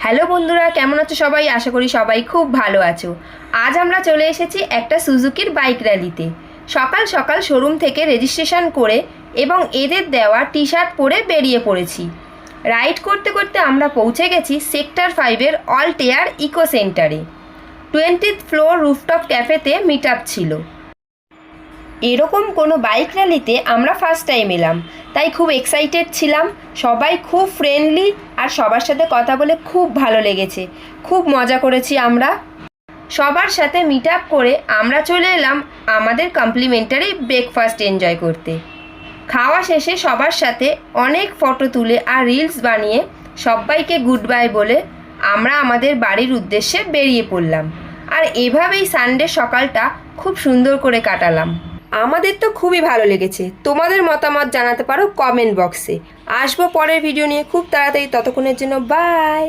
Hello বন্ধুরা, কেমন আছো সবাই? আশা করি সবাই খুব ভালো আছো। আজ আমরা চলে এসেছি একটা সুজুকির বাইক র্যালিতে। সকাল সকাল শোরুম থেকে রেজিস্ট্রেশন করে এবং এদের দেওয়া টি শার্ট পরে বেরিয়ে পড়েছি। রাইড করতে করতে আমরা পৌঁছে গেছি সেক্টর 5-এর অল্টেয়ার ইকো সেন্টারে। 20th ফ্লোর রুফটপ ক্যাফেতে মিট আপ ছিল। এরকম কোনো বাইক র্যালিতে আমরা ফার্স্ট টাইম এলাম, তাই খুব এক্সাইটেড ছিলাম। সবাই খুব ফ্রেন্ডলি আর সবার সাথে কথা বলে খুব ভালো লেগেছে। খুব মজা করেছি আমরা। সবার সাথে মিট আপ করে আমরা চলে এলাম আমাদের কমপ্লিমেন্টারি ব্রেকফাস্ট এনজয় করতে। খাওয়া শেষে সবার সাথে অনেক ফটো তুলে আর রিলস বানিয়ে সবাইকে গুড বাই বলে আমরা আমাদের বাড়ির উদ্দেশ্যে বেরিয়ে পড়লাম। আর এভাবেই সানডে সকালটা খুব সুন্দর করে কাটালাম। আমাদের তো খুবই ভালো লেগেছে। তোমাদের মতামত জানাতে পারো কমেন্ট বক্সে। আসবো পরের ভিডিও নিয়ে খুব তাড়াতাড়ি। ততক্ষণের জন্য বাই।